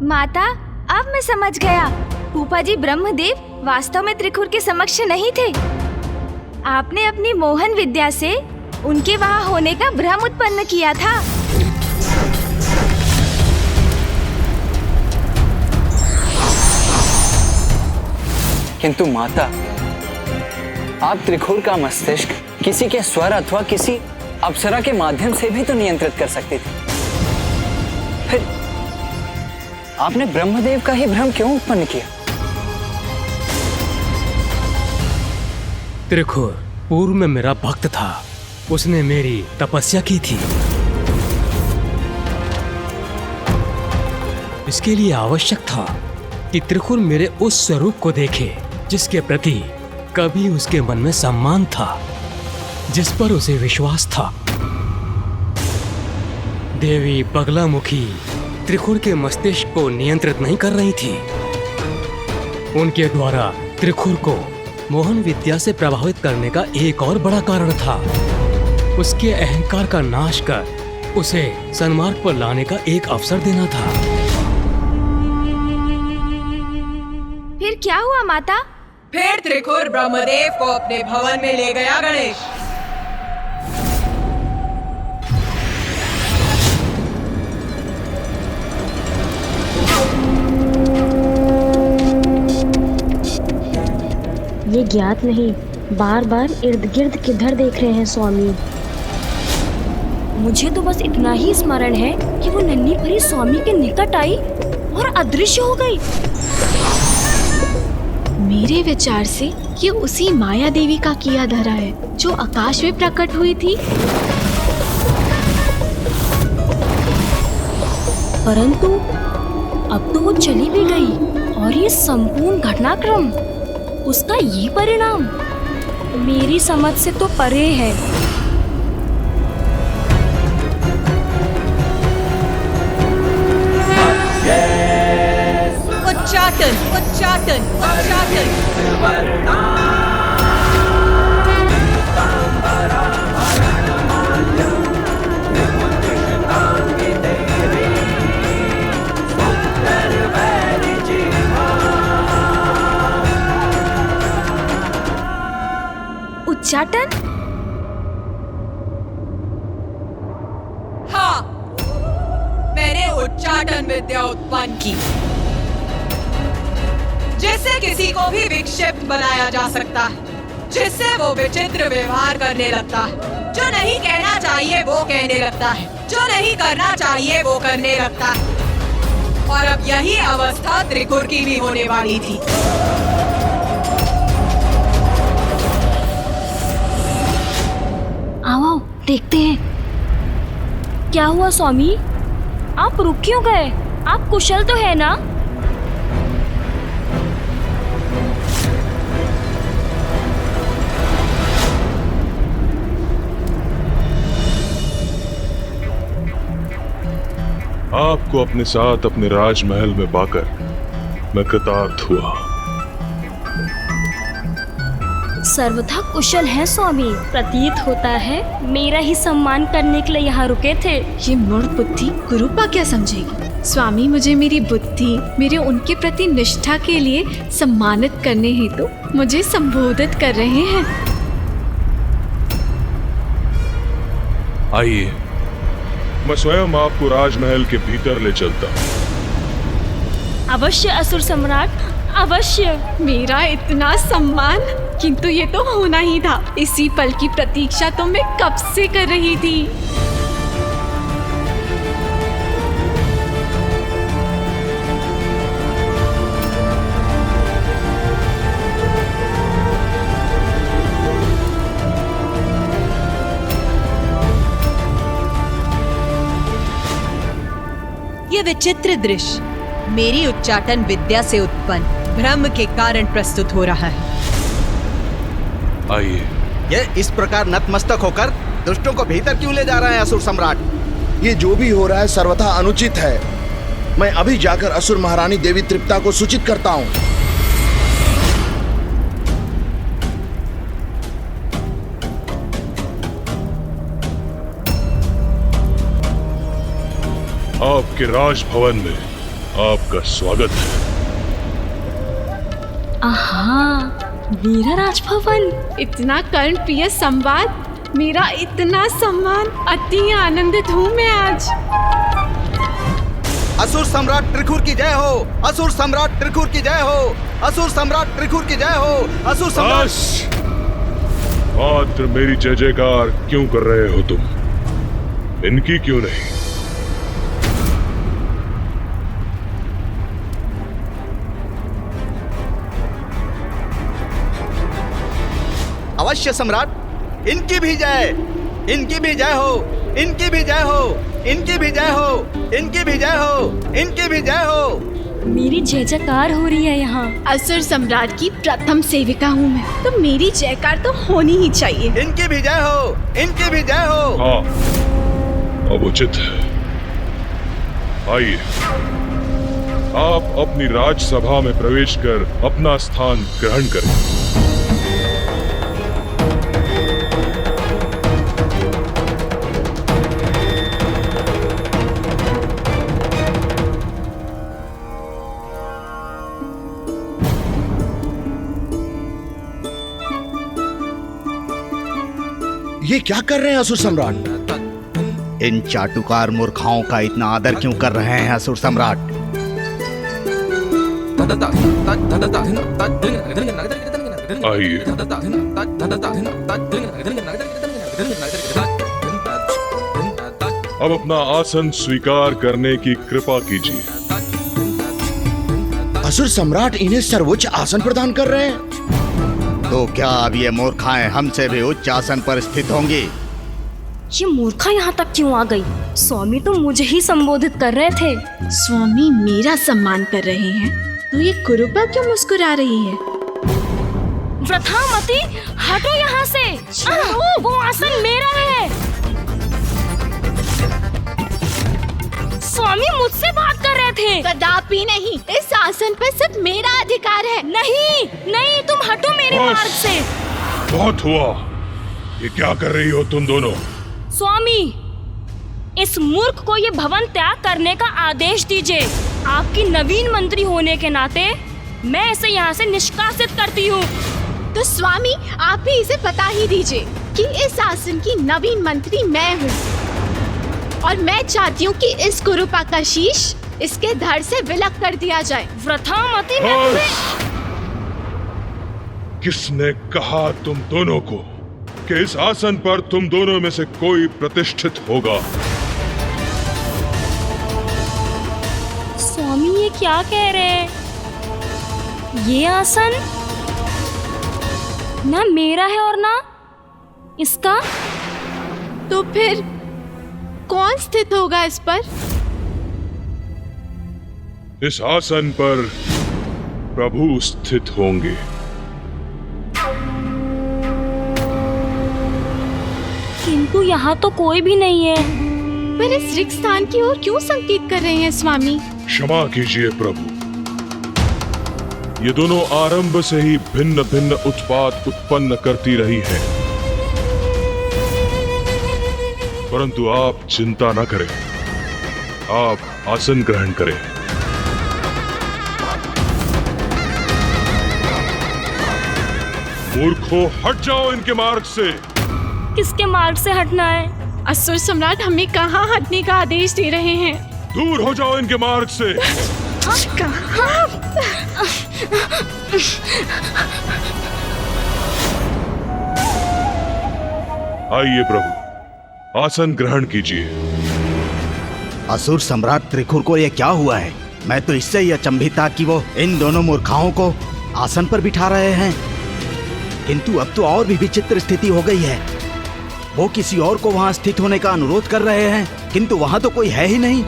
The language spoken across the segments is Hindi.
माता, अब मैं समझ गया। फूफा जी ब्रह्मदेव वास्तव में त्रिखुर के समक्ष नहीं थे। आपने अपनी मोहन विद्या से उनके वहाँ होने का भ्रम उत्पन्न किया था। किंतु माता, आप त्रिखुर का मस्तिष्क किसी के स्वर अथवा किसी अप्सरा के माध्यम से भी तो नियंत्रित कर सकती थी। फिर आपने ब्रह्मदेव का ही भ्रम क्यों उत्पन्न किया? त्रिखुर पूर्व में मेरा भक्त था, उसने मेरी तपस्या की थी। इसके लिए आवश्यक था कि त्रिखुर मेरे उस स्वरूप को देखे जिसके प्रति कभी उसके मन में सम्मान था, जिस पर उसे विश्वास था। देवी बगलामुखी त्रिखुर के मस्तिष्क को नियंत्रित नहीं कर रही थी। उनके द्वारा त्रिखुर को मोहन विद्या से प्रभावित करने का एक और बड़ा कारण था। उसके अहंकार का नाश कर उसे सन्मार्ग पर लाने का एक अवसर देना था। फिर क्या हुआ माता? फिर त्रिखुर ब्रह्मदेव को अपने भवन में ले गया गणेश। ये ज्ञात नहीं, बार बार इर्द गिर्द किधर देख रहे हैं स्वामी। मुझे तो बस इतना ही स्मरण है कि वो नन्ही परी स्वामी के निकट आई और अदृश्य हो गई। मेरे विचार से ये उसी माया देवी का किया धरा है जो आकाश में प्रकट हुई थी। परंतु अब तो वो चली भी गई और ये संपूर्ण घटनाक्रम, उसका ये परिणाम मेरी समझ से तो परे है। उच्चाटन, उच्चाटन, उच्चाटन। उच्चाटन? हाँ, मैंने उच्चाटन विद्या उत्पन्न की, जिससे किसी को भी विक्षिप्त बनाया जा सकता है, जिससे वो विचित्र व्यवहार करने लगता है, जो नहीं कहना चाहिए वो कहने लगता है, जो नहीं करना चाहिए वो करने लगता है। और अब यही अवस्था त्रिखुर की भी होने वाली थी। आओ देखते हैं क्या हुआ। स्वामी, आप रुक क्यों गए? आप कुशल तो है ना? आपको अपने साथ अपने राजमहल में पाकर मैं कृतार्थ हुआ। सर्वथा कुशल है स्वामी। प्रतीत होता है मेरा ही सम्मान करने के लिए यहाँ रुके थे। ये मूढ़ बुद्धि गुरुपा क्या समझेगी? स्वामी मुझे मेरी बुद्धि, मेरे उनके प्रति निष्ठा के लिए सम्मानित करने हेतु मुझे संबोधित कर रहे हैं। आइए, मैं स्वयं आपको राजमहल के भीतर ले चलता हूँ। अवश्य असुर सम्राट, अवश्य। मेरा इतना सम्मान, किंतु ये तो होना ही था। इसी पल की प्रतीक्षा तो मैं कब से कर रही थी। ये विचित्र दृश्य मेरी उच्चाटन विद्या से उत्पन्न भ्रम के कारण प्रस्तुत हो रहा है। आइए। ये इस प्रकार नतमस्तक होकर दुष्टों को भीतर क्यों ले जा रहे हैं असुर सम्राट? ये जो भी हो रहा है सर्वथा अनुचित है। मैं अभी जाकर असुर महारानी देवी तृप्ता को सूचित करता हूँ। आपके राजभवन में आपका स्वागत है। आहा, मेरा राजभवन। इतना कर्ण प्रिय संवाद, मेरा इतना सम्मान, अति आनंदित हूँ मैं आज। असुर सम्राट त्रिखुर की जय हो, असुर सम्राट त्रिखुर की जय हो, असुर सम्राट त्रिखुर की जय हो, असुर सम्राट। बस! मात्र मेरी जय जयकार क्यों कर रहे हो तुम? इनकी क्यों नहीं? अवश्य सम्राट, इनकी भी जय, इनकी भी जय हो, इनकी भी जय हो, इनकी भी जय हो, इनकी भी जय हो, इनकी भी जय हो। मेरी जय जयकार हो रही है यहाँ। असुर सम्राट की प्रथम सेविका हूँ मैं, तो मेरी जयकार तो होनी ही चाहिए। इनकी भी जय हो, इनकी भी जय हो। हाँ, अब उचित है। आइए, आप अपनी राजसभा में प्रवेश कर अपना स्थान ग्रहण करें। ये क्या कर रहे हैं असुर सम्राट? इन चाटुकार मूर्खाओं का इतना आदर क्यों कर रहे हैं असुर सम्राट? आइए, अब अपना आसन स्वीकार करने की कृपा कीजिए। असुर सम्राट इन्हें सर्वोच्च आसन प्रदान कर रहे हैं। तो क्या अब ये मूर्खाएं हमसे भी उच्च आसन पर स्थित होंगी? ये मूर्खा यहाँ तक क्यों आ गई? स्वामी तो मुझे ही संबोधित कर रहे थे। स्वामी मेरा सम्मान कर रहे हैं, तो ये कुरूपा क्यों मुस्कुरा रही है? व्रथामती, हटो यहाँ से। वो आसन मेरा है। स्वामी मुझसे बात कर रहे थे। कदापि नहीं, इस आसन पर सिर्फ मेरा अधिकार है। नहीं नहीं, तुम हटो मेरे मार्ग से। बहुत हुआ। ये क्या कर रही हो तुम दोनों? स्वामी, इस मूर्ख को ये भवन त्याग करने का आदेश दीजिए। आपकी नवीन मंत्री होने के नाते मैं इसे यहाँ से निष्कासित करती हूँ। तो स्वामी, आप ही इसे बता ही दीजिए कि इस आसन की नवीन मंत्री मैं हूँ, और मैं चाहती हूँ कि इस कुरूपा का शीश इसके धड़ से विलग कर दिया जाए। व्रथामती, किसने कहा तुम दोनों को कि इस आसन पर तुम दोनों में से कोई प्रतिष्ठित होगा? स्वामी, ये क्या कह रहे हैं? ये आसन ना मेरा है और ना इसका। तो फिर कौन स्थित होगा इस पर? इस आसन पर प्रभु स्थित होंगे। किंतु यहाँ तो कोई भी नहीं है। पर इस रिक्त स्थान की ओर क्यों संकेत कर रहे हैं स्वामी? क्षमा कीजिए प्रभु, ये दोनों आरंभ से ही भिन्न भिन्न उत्पात उत्पन्न करती रही हैं। परंतु आप चिंता न करें, आप आसन ग्रहण करें। मूर्खों, हट जाओ इनके मार्ग से। किसके मार्ग से हटना है? असुर सम्राट हमें कहाँ हटने का आदेश दे रहे हैं? दूर हो जाओ इनके मार्ग से। आइए प्रभु, आसन ग्रहण कीजिए। असुर सम्राट त्रिखुर को यह क्या हुआ है? मैं तो इससे ही अचंभित था कि वो इन दोनों मूर्खाओं को आसन पर बिठा रहे हैं, किंतु अब तो और भी विचित्र स्थिति हो गई है। वो किसी और को वहां स्थित होने का अनुरोध कर रहे हैं, किंतु वहां तो कोई है ही नहीं।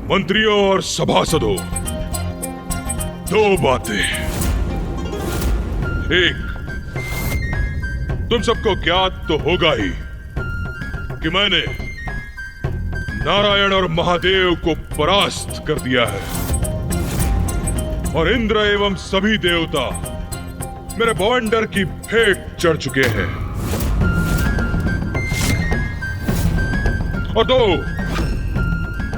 मंत्रियों और सभासदों, दो बातें। एक, तुम सबको ज्ञात तो होगा ही कि मैंने नारायण और महादेव को परास्त कर दिया है और इंद्र एवं सभी देवता मेरे बवंडर की भेंट चढ़ चुके हैं। और दो,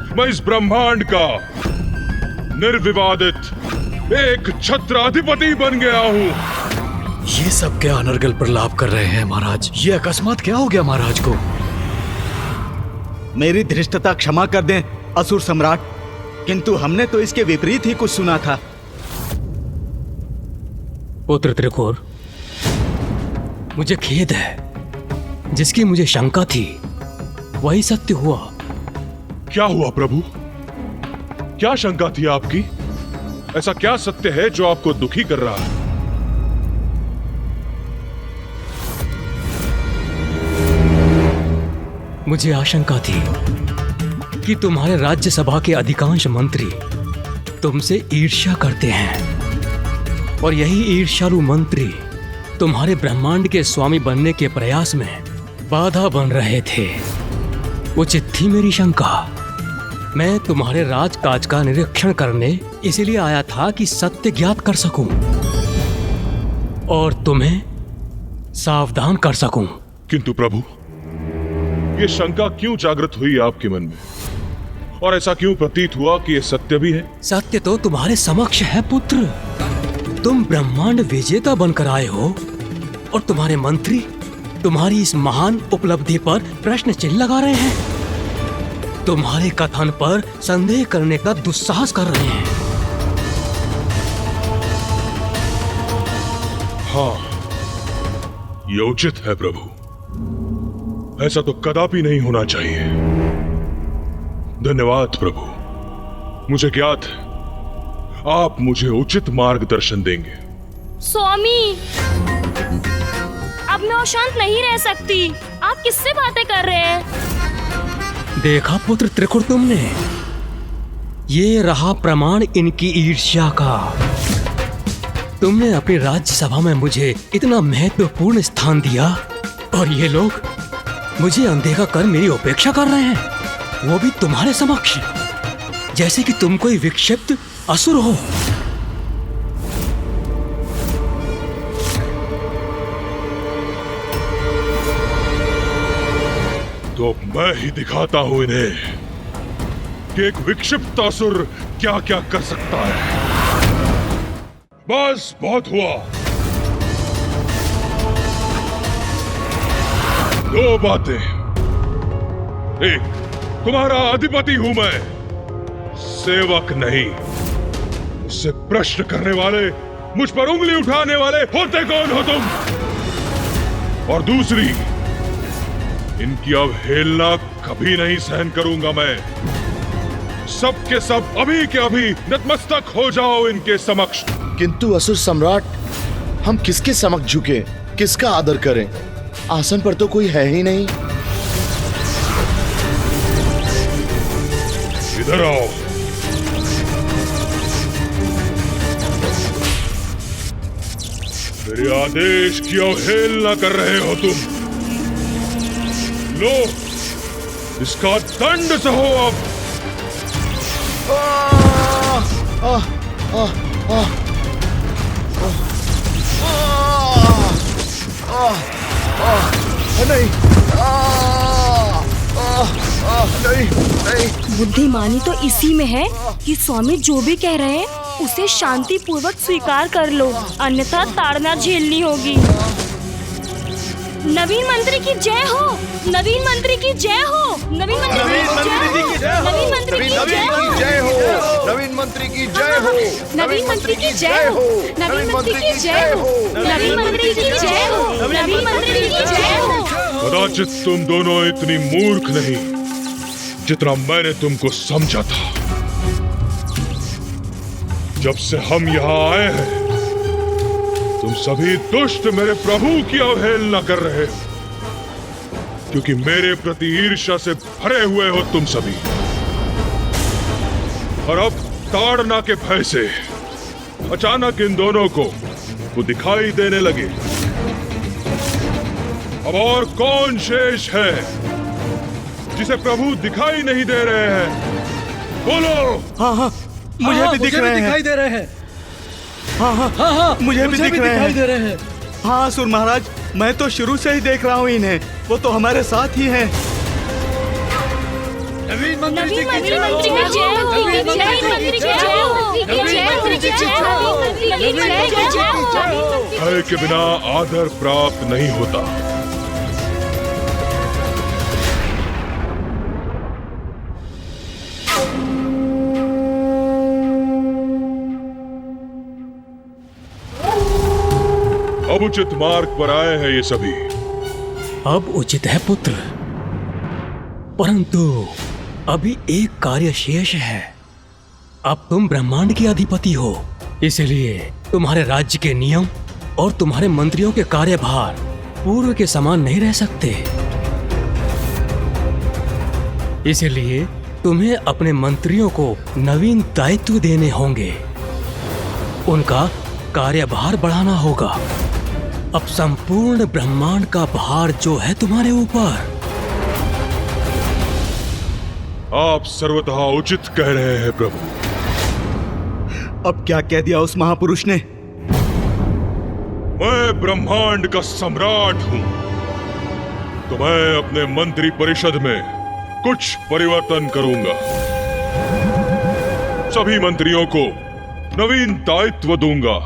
मैं इस ब्रह्मांड का निर्विवादित एक छत्राधिपति बन गया हूं। ये सब क्या अनर्गल प्रलाप कर रहे हैं महाराज? ये अकस्मात क्या हो गया महाराज को? मेरी धृष्टता क्षमा कर दें असुर सम्राट, किंतु हमने तो इसके विपरीत ही कुछ सुना था। पुत्र त्रिकोर, मुझे खेद है। जिसकी मुझे शंका थी वही सत्य हुआ। क्या हुआ प्रभु? क्या शंका थी आपकी? ऐसा क्या सत्य है जो आपको दुखी कर रहा है? मुझे आशंका थी कि तुम्हारे राज्यसभा के अधिकांश मंत्री तुमसे ईर्ष्या करते हैं और यही ईर्ष्यालु मंत्री तुम्हारे ब्रह्मांड के स्वामी बनने के प्रयास में बाधा बन रहे थे। उचित थी मेरी शंका। मैं तुम्हारे राजकाज का निरीक्षण करने इसीलिए आया था कि सत्य ज्ञात कर सकूं और तुम्हें सावधान कर सकूं। किंतु प्रभु, ये शंका क्यों जागृत हुई आपके मन में, और ऐसा क्यों प्रतीत हुआ कि ये सत्य भी है? सत्य तो तुम्हारे समक्ष है पुत्र। तुम ब्रह्मांड विजेता बनकर आए हो और तुम्हारे मंत्री तुम्हारी इस महान उपलब्धि पर प्रश्न चिन्ह लगा रहे हैं। तुम्हारे कथन पर संदेह करने का दुस्साहस कर रहे हैं। हाँ, ये उचित है प्रभु। ऐसा तो कदापि नहीं होना चाहिए। धन्यवाद प्रभु। मुझे ज्ञात है आप मुझे उचित मार्गदर्शन देंगे। स्वामी, अब मैं अशांत नहीं रह सकती। आप किससे बातें कर रहे हैं? देखा पुत्र त्रिकुर तुमने, ये रहा प्रमाण इनकी ईर्ष्या का। तुमने अपनी राज्यसभा में मुझे इतना महत्वपूर्ण स्थान दिया और ये लोग मुझे अनदेखा कर मेरी उपेक्षा कर रहे हैं, वो भी तुम्हारे समक्ष, जैसे कि तुम कोई विक्षिप्त असुर हो। तो मैं ही दिखाता हूं इन्हें कि एक विक्षिप्त असुर क्या क्या कर सकता है। बस बहुत हुआ। दो बातें। एक, तुम्हारा अधिपति हूं मैं, सेवक नहीं। मुझसे प्रश्न करने वाले, मुझ पर उंगली उठाने वाले होते कौन हो तुम? और दूसरी, इनकी अवहेलना कभी नहीं सहन करूंगा मैं। सब के सब अभी के अभी नतमस्तक हो जाओ इनके समक्ष। किंतु असुर सम्राट, हम किसके समक्ष झुके, किसका आदर करें? आसन पर तो कोई है ही नहीं। इधर आओ। मेरे आदेश की अवहेलना कर रहे हो तुम। लो, इसका दंड सहो अब। नहीं, नहीं, नहीं। बुद्धिमानी तो इसी में है कि स्वामी जो भी कह रहे हैं उसे शांति पूर्वक स्वीकार कर लो, अन्यथा ताड़ना झेलनी होगी। नवीन मंत्री की जय हो, नवीन मंत्री की जय हो, नवीन मंत्री की जय हो, नवीन मंत्री की जय हो, नवीन मंत्री की जय हो, नवीन मंत्री की जय हो, नवीन मंत्री की जय हो, नवीन मंत्री की जय हो, नवीन मंत्री की जय हो। कदाचित तुम दोनों इतनी मूर्ख नहीं जितना मैंने तुमको समझा था। जब से हम यहाँ आए हैं, तुम सभी दुष्ट मेरे प्रभु की अवहेलना कर रहे हो, क्योंकि मेरे प्रति ईर्ष्या से भरे हुए हो तुम सभी। और अब ताड़ना के भय से अचानक इन दोनों को वो दिखाई देने लगे। अब और कौन शेष है जिसे प्रभु दिखाई नहीं दे रहे हैं? बोलो। हाँ हाँ, मुझे भी दिख रहे हैं। दिखाई दे रहे हैं। हाँ हाँ हाँ हाँ, मुझे भी दिख रहे दिखाई दे हैं। रहे हैं। हाँ असुर महाराज, मैं तो शुरू से ही देख रहा हूँ इन्हें। वो तो हमारे साथ ही हैं। नवीन मंत्री जी की नवीन मंत्री की जय हो, नवीन मंत्री की जय हो, नवीन मंत्री जी की जय हो, नवीन मंत्री जी की जय हो। भय के बिना आदर प्राप्त नहीं होता। अब उचित मार्ग पर आए हैं ये सभी। अब उचित है पुत्र, परंतु अभी एक कार्य शेष है। अब तुम ब्रह्मांड के अधिपति हो, इसलिए तुम्हारे राज्य के नियम और तुम्हारे मंत्रियों के कार्यभार पूर्व के समान नहीं रह सकते। इसलिए तुम्हें अपने मंत्रियों को नवीन दायित्व देने होंगे, उनका कार्यभार बढ़ाना होगा। अब संपूर्ण ब्रह्मांड का भार जो है तुम्हारे ऊपर। आप सर्वतः उचित कह रहे हैं प्रभु। अब क्या कह दिया उस महापुरुष ने? मैं ब्रह्मांड का सम्राट हूं, तो मैं अपने मंत्री परिषद में कुछ परिवर्तन करूंगा। सभी मंत्रियों को नवीन दायित्व दूंगा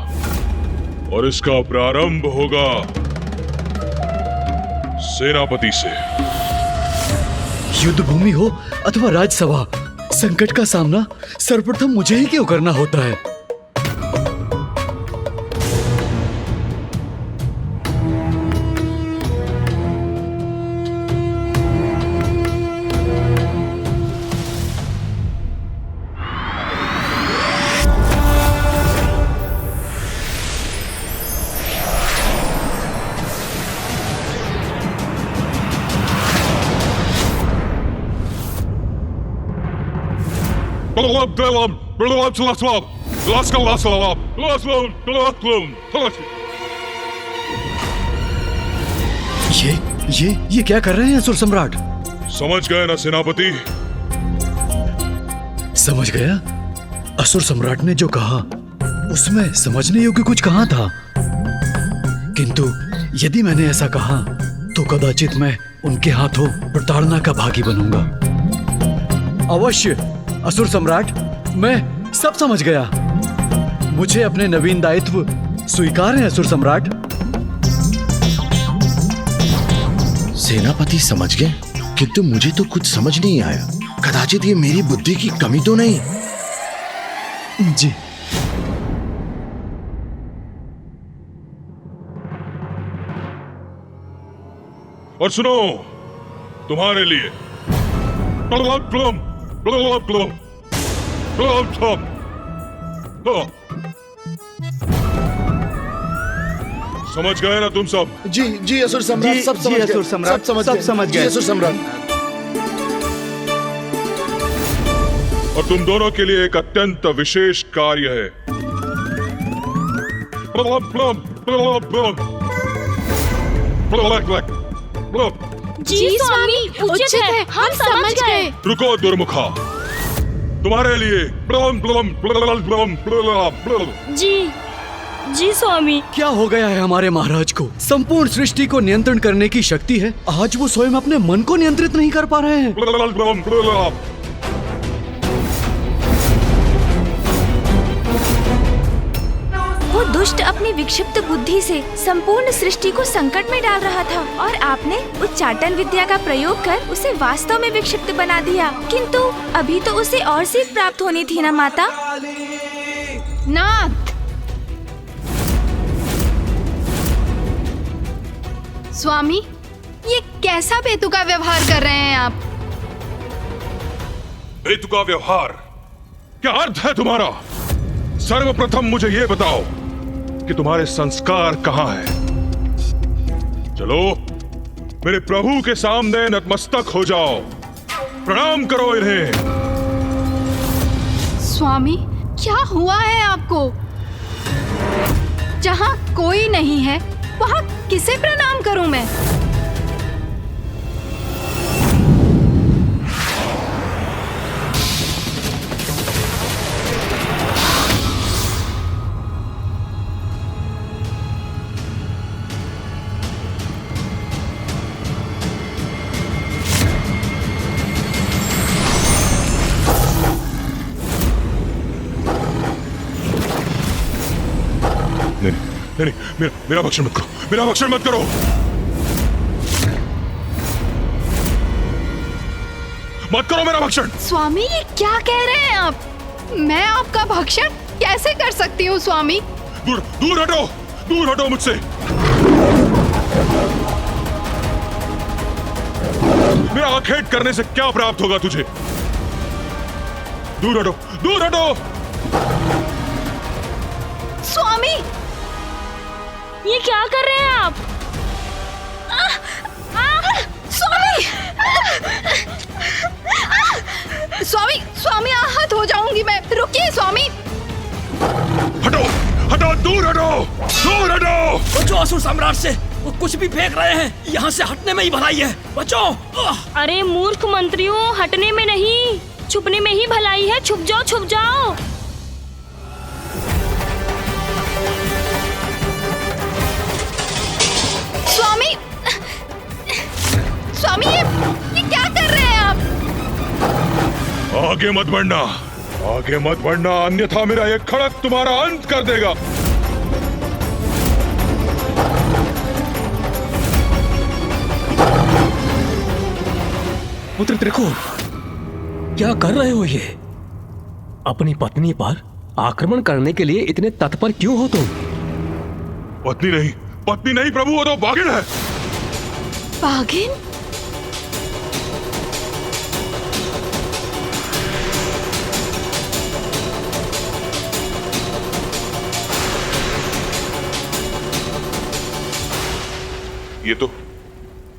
और इसका प्रारंभ होगा सेनापति से। युद्ध भूमि हो अथवा राजसभा, संकट का सामना सर्वप्रथम मुझे ही क्यों करना होता है? ये क्या कर रहे हैं असुर सम्राट? समझ गए ना सेनापति? समझ गया। असुर सम्राट ने जो कहा उसमें समझने योग्य कुछ कहा था, किंतु यदि मैंने ऐसा कहा तो कदाचित मैं उनके हाथों प्रताड़ना का भागी बनूंगा। अवश्य असुर सम्राट, मैं सब समझ गया। मुझे अपने नवीन दायित्व स्वीकार है असुर सम्राट। सेनापति समझ गए, किंतु मुझे तो कुछ समझ नहीं आया। कदाचित ये मेरी बुद्धि की कमी तो नहीं? जी। और सुनो, तुम्हारे लिए समझ गए ना तुम सब? जी जी असुर सम्राट, सब समझ गए। असुर सम्राट, सब समझ जी गए। असुर सम्राट। और तुम दोनों के लिए एक अत्यंत विशेष कार्य है। जी स्वामी, उचित है, हम समझ गए। रुको दुर्मुखा, तुम्हारे लिए जी स्वामी। क्या हो गया है हमारे महाराज को? संपूर्ण सृष्टि को नियंत्रण करने की शक्ति है, आज वो स्वयं अपने मन को नियंत्रित नहीं कर पा रहे हैं। वो दुष्ट अपनी विक्षिप्त बुद्धि से संपूर्ण सृष्टि को संकट में डाल रहा था और आपने उच्चाटन विद्या का प्रयोग कर उसे वास्तव में विक्षिप्त बना दिया। किंतु अभी तो उसे और सीख प्राप्त होनी थी ना माता? नाथ, स्वामी, ये कैसा बेतुका व्यवहार कर रहे हैं आप? बेतुका व्यवहार? क्या अर्थ है तुम्हारा? सर्वप्रथम मुझे ये बताओ कि तुम्हारे संस्कार कहाँ हैं? चलो मेरे प्रभु के सामने नतमस्तक हो जाओ, प्रणाम करो इन्हें। स्वामी, क्या हुआ है आपको? जहाँ कोई नहीं है वहाँ किसे प्रणाम करूं मैं? नहीं, मेरा भक्षण मत करो, मेरा भक्षण मत करो। मत करो मेरा भक्षण। स्वामी, ये क्या कह रहे हैं आप? मैं आपका भक्षण कैसे कर सकती हूँ स्वामी? दूर दूर हटो, दूर हटो मुझसे। मेरा आखेट करने से क्या प्राप्त होगा तुझे? दूर हटो, दूर हटो। स्वामी, ये क्या कर रहे हैं आप? स्वामी, स्वामी, स्वामी, आहत हो जाऊंगी मैं। रुकिए स्वामी। हटो, हटो, दूर हटो, दूर हटो। बचो असुर सम्राट से, वो कुछ भी फेंक रहे हैं। यहाँ से हटने में ही भलाई है, बचो। अरे मूर्ख मंत्रियों, हटने में नहीं, छुपने में ही भलाई है। छुप जाओ, छुप जाओ। स्वामी, स्वामी, ये क्या कर रहे हैं आप? आगे मत बढ़ना, आगे मत बढ़ना, अन्यथा मेरा ये खड़क तुम्हारा अंत कर देगा। पुत्र त्रिखुर, क्या कर रहे हो ये? अपनी पत्नी पर आक्रमण करने के लिए इतने तत्पर क्यों हो तुम? पत्नी नहीं, पत्नी नहीं प्रभु, वो तो बाघिन है। बाघिन?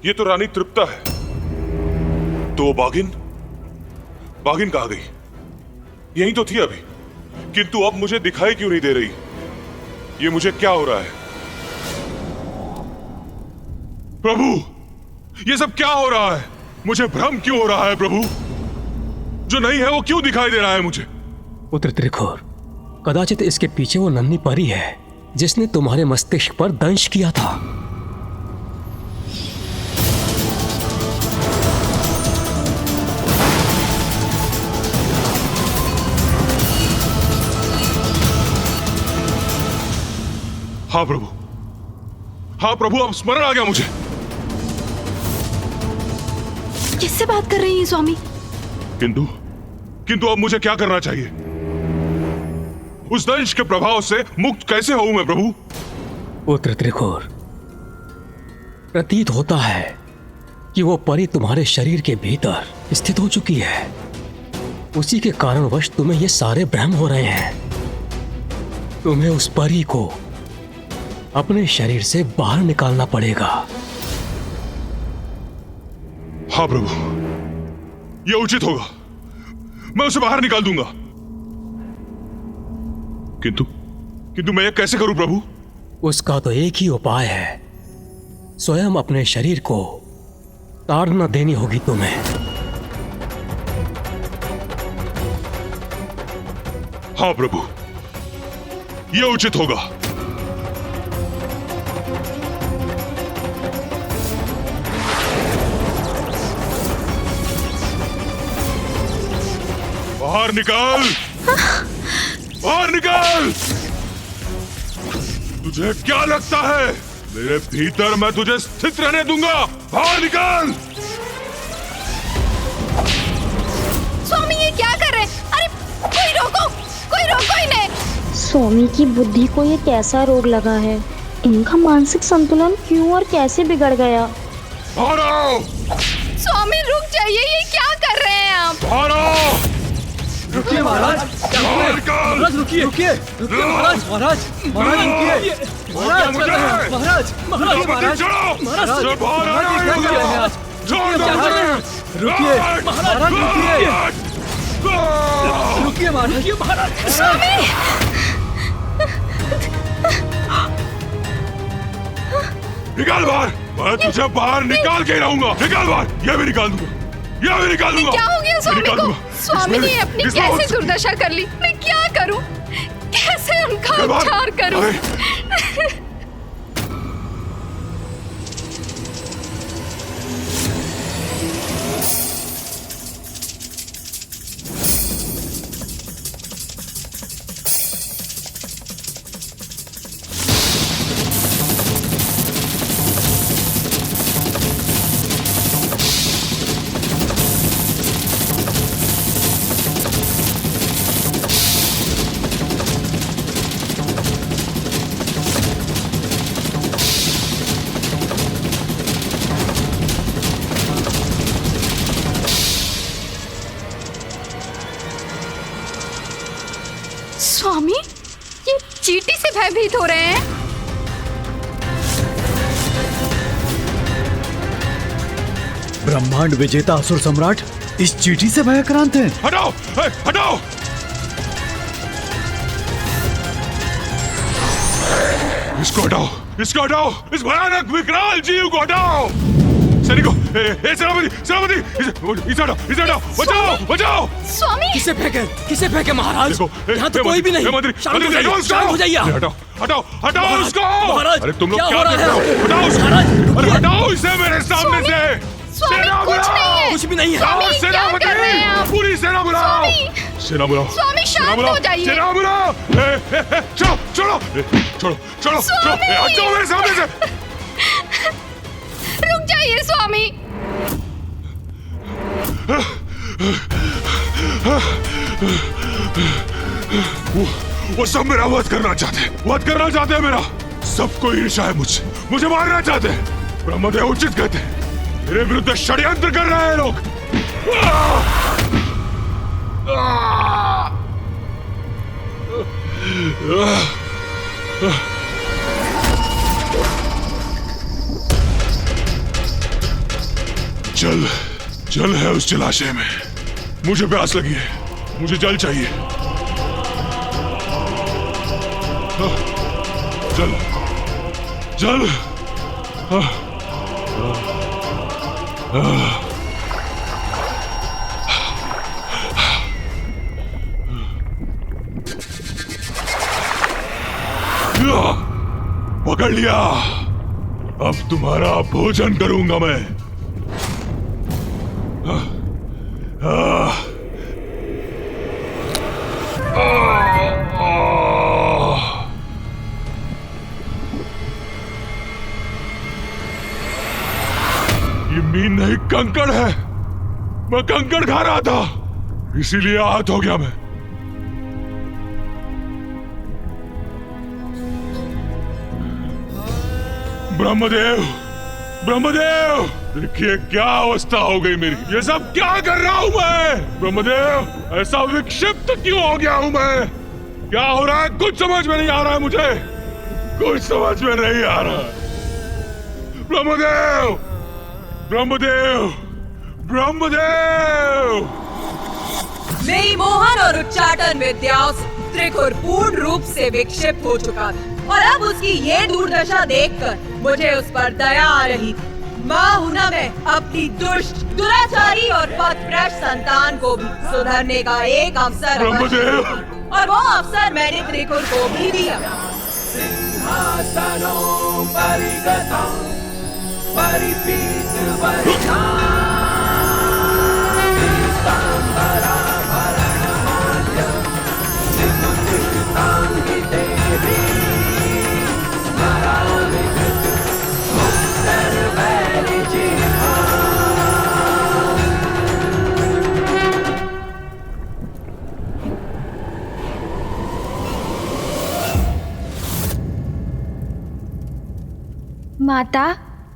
ये तो रानी तृप्ता है। तो बाघिन, बाघिन कहाँ गई? यहीं तो थी अभी, किंतु अब मुझे दिखाई क्यों नहीं दे रही? ये मुझे क्या हो रहा है? प्रभु, ये सब क्या हो रहा है? मुझे भ्रम क्यों हो रहा है प्रभु? जो नहीं है वो क्यों दिखाई दे रहा है मुझे? पुत्र त्रिखुर, कदाचित इसके पीछे वो नन्ही परी है जिसने तुम्हारे मस्तिष्क पर दंश किया था। हाँ प्रभु, हाँ प्रभु, अब स्मरण आ गया मुझे। किससे बात कर रही हैं स्वामी? किंतु अब मुझे क्या करना चाहिए? उस दंश के प्रभाव से मुक्त कैसे होऊं मैं प्रभु? पुत्र त्रिखुर, प्रतीत होता है कि वो परी तुम्हारे शरीर के भीतर स्थित हो चुकी है। उसी के कारणवश तुम्हें ये सारे भ्रम हो रहे हैं। तुम्हें उस परी को अपने शरीर से बाहर निकालना पड़ेगा। हाँ प्रभु, यह उचित होगा। मैं उसे बाहर निकाल दूंगा। किंतु मैं यह कैसे करूं प्रभु? उसका तो एक ही उपाय है, स्वयं अपने शरीर को ताड़ना देनी होगी तुम्हें। हाँ प्रभु, यह उचित होगा। बाहर निकाल, बाहर निकाल। तुझे क्या लगता है मेरे भीतर मैं तुझे स्थित रहने दूंगा? बाहर निकाल। स्वामी, ये क्या कर रहे हैं? अरे कोई रोको इन्हें। स्वामी की बुद्धि को ये कैसा रोग लगा है? इनका मानसिक संतुलन क्यों और कैसे बिगड़ गया? बाहर आओ। स्वामी रुक जाइए, ये क्या कर रहे हैं आप? बाहर आओ। रुकिए महाराज, महाराज रुकिए, रुकिए, रुकिए महाराज, महाराज, महाराज रुकिए, महाराज, महाराज, महाराज, महाराज, महाराज, रुकिए, महाराज रुकिए, महाराज रुकिए। रुकिए महाराज। स्वामी! निकाल बाहर, मैं तुझे बाहर निकाल के रहूंगा। निकाल बाहर, ये भी निकाल दूंगा, ये भी निकाल दूंगा। क्या हो गया स्वामी को? स्वामी ने अपनी कैसे दुर्दशा कर ली? मैं क्या करूं? कैसे उनका उपचार करूं? स्वामी, ये चींटी से भयभीत हो रहे हैं। ब्रह्मांड विजेता असुर सम्राट इस चींटी से भयाक्रांत हैं। हटाओ, हटाओ। इसको हटाओ, इसको हटाओ, इस भयानक विकराल जीव को हटाओ। सैनिकों, सेनापति, इसे हटाओ, बचाओ, बचाओ। स्वामी! किसे फेंके महाराज? यहाँ तो कोई भी नहीं। शांत हो जाइए। हटाओ उसको। महाराज, अरे तुम लोग क्या क्या हो रहा कर रहे हो? है? हटाओ उसको। महाराज, अरे हटाओ इसे मेरे सामने से। स्वामी, कुछ नहीं है। कुछ भी नहीं है। स्वामी, क्या कर रहे हैं आप? पूरी सेना बुलाओ। सेना बुलाओ। स्वामी, शांत हो जाइए। सेना बुलाओ। छोड़ो, हटाओ मेरे सामने से। रुक जाइए स्वामी। वो सब मेरा वध करना चाहते हैं मेरा। सबको ईर्ष्या है मुझे मारना चाहते हैं। ब्रह्मदेव उचित कहते हैं, मेरे विरुद्ध षड्यंत्र कर रहे हैं लोग। जल है उस जलाशय में। मुझे प्यास लगी है, मुझे जल चाहिए। जल। पकड़ लिया। अब तुम्हारा भोजन करूंगा मैं। ये मीन नहीं, कंकड़ है। मैं कंकड़ खा रहा था, इसीलिए आहत हो गया मैं। ब्रह्मदेव, देखिए क्या अवस्था हो गई मेरी। ये सब क्या कर रहा हूं मैं? ब्रह्मदेव, ऐसा विक्षिप्त क्यों हो गया हूं मैं? क्या हो रहा है? कुछ समझ में नहीं आ रहा है मुझे। कुछ समझ में नहीं आ रहा। ब्रह्मदेव। मेरी मोहन और उच्चाटन विद्याओं से त्रिखुर पूर्ण रूप से विक्षिप्त हो चुका था और अब उसकी ये दुर्दशा देखकर मुझे उस पर दया आ रही थी। माँ हूं ना मैं अपनी दुष्ट, दुराचारी और पथभ्रष्ट संतान को भी सुधरने का एक अवसर और वो अवसर मैंने त्रिखुर को भी दिया। माता,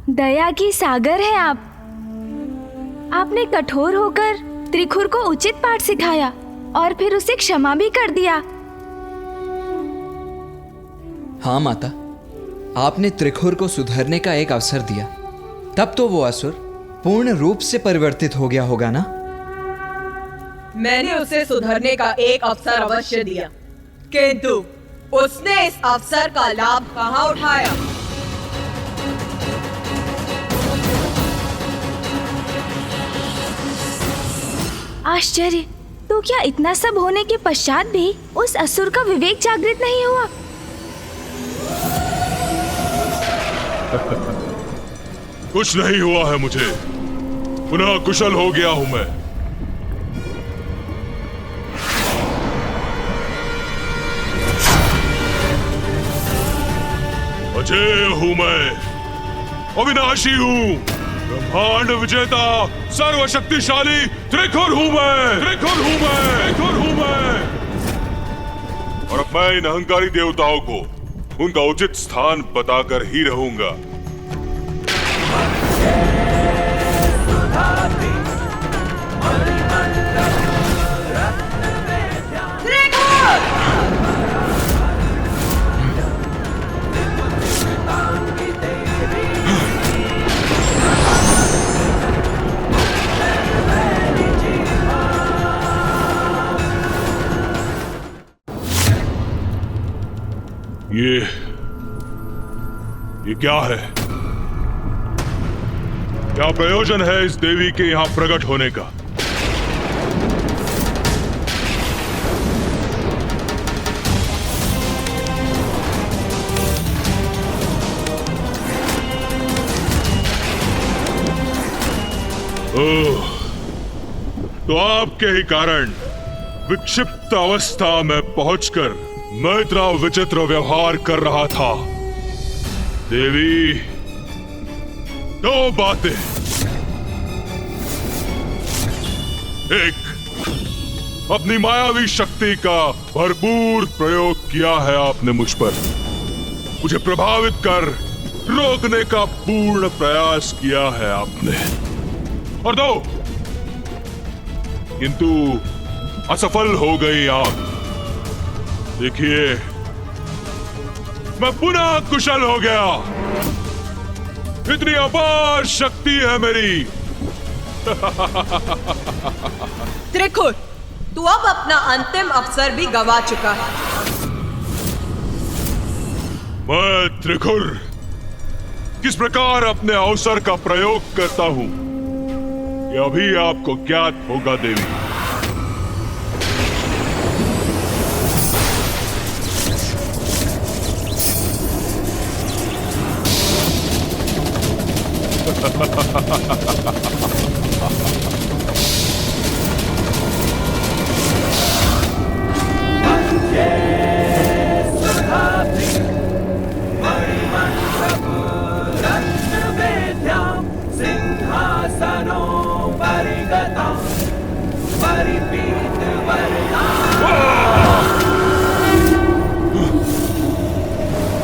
दया की सागर है आप। आपने कठोर होकर त्रिखुर को उचित पाठ सिखाया और फिर उसे क्षमा भी कर दिया। हाँ माता, आपने त्रिखुर को सुधरने का एक अवसर दिया, तब तो वो असुर पूर्ण रूप से परिवर्तित हो गया होगा ना? मैंने उसे सुधरने का एक अवसर अवश्य दिया, किंतु उसने इस अवसर का लाभ कहाँ उठाया? आश्चर्य! तो क्या इतना सब होने के पश्चात भी उस असुर का विवेक जागृत नहीं हुआ? कुछ नहीं हुआ है मुझे, पुनः कुशल हो गया हूं मैं। अजय हूं मैं, अविनाशी हूं, ब्रह्मांड विजेता, सर्वशक्तिशाली त्रिखुर हूं मैं, त्रिखुर हूं मैं, त्रिखुर हूं मैं। और अब मैं इन अहंकारी देवताओं को उनका उचित स्थान बताकर ही रहूंगा। ये क्या है? क्या प्रयोजन है इस देवी के यहां प्रकट होने का? ओह, तो आपके ही कारण विक्षिप्त अवस्था में पहुंचकर मैं इतना विचित्र व्यवहार कर रहा था। देवी, दो बातें। एक, अपनी मायावी शक्ति का भरपूर प्रयोग किया है आपने मुझ पर, मुझे प्रभावित कर रोकने का पूर्ण प्रयास किया है आपने। और दो, किंतु असफल हो गई आप। देखिए, मैं पुनः कुशल हो गया। इतनी अपार शक्ति है मेरी। त्रिखुर, तू अब अपना अंतिम अवसर भी गवा चुका है। मैं त्रिखुर किस प्रकार अपने अवसर का प्रयोग करता हूं, यह अभी आपको ज्ञात होगा देवी।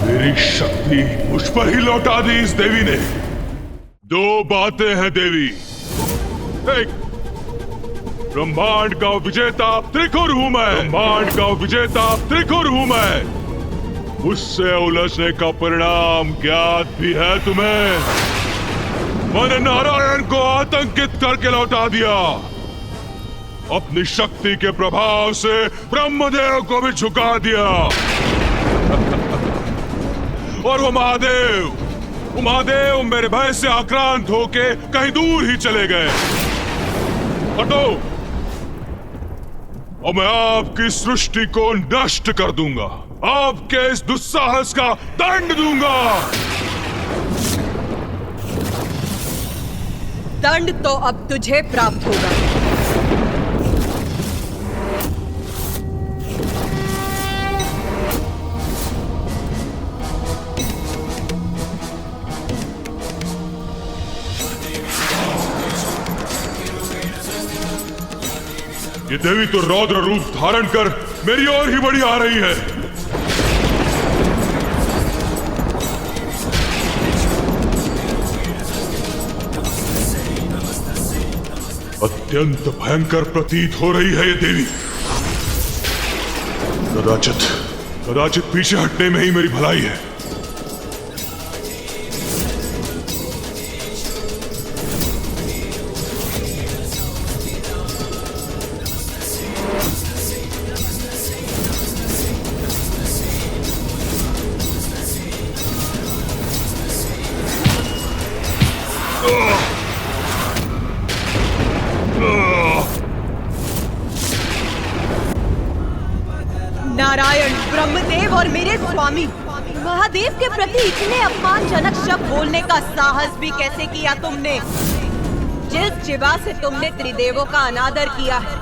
मेरी शक्ति मुझ पर ही लौटा दी इस देवी ने। दो बातें हैं देवी। एक, ब्रह्मांड का विजेता त्रिखुर हूं मैं, ब्रह्मांड का विजेता त्रिखुर हूं मैं। मुझसे उलझने का परिणाम ज्ञात भी है तुम्हें। मैंने नारायण को आतंकित करके लौटा दिया। अपनी शक्ति के प्रभाव से ब्रह्मदेव को भी झुका दिया। और वो महादेव मेरे भय से आक्रांत होके कहीं दूर ही चले गए। हटो, और मैं आपकी सृष्टि को नष्ट कर दूंगा। आपके इस दुस्साहस का दंड दूंगा। दंड तो अब तुझे प्राप्त होगा। ये देवी तो रौद्र रूप धारण कर मेरी ओर ही बढ़ी आ रही है। अत्यंत भयंकर प्रतीत हो रही है ये देवी। कदाचित पीछे हटने में ही मेरी भलाई है। नारायण, ब्रह्मदेव और मेरे स्वामी, महादेव के प्रति इतने अपमानजनक शब्द बोलने का साहस भी कैसे किया तुमने? जिस जिवा से तुमने त्रिदेवों का अनादर किया है,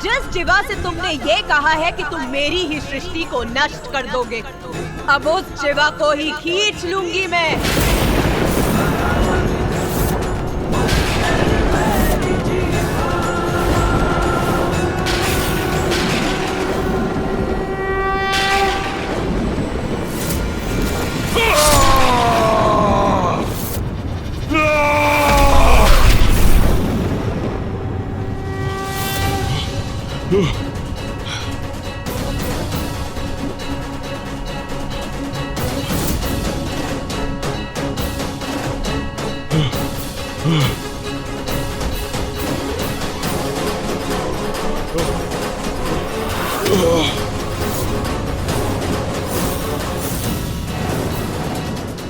जिस जिवा से तुमने ये कहा है कि तुम मेरी ही सृष्टि को नष्ट कर दोगे, अब उस जिवा को ही खींच लूंगी मैं।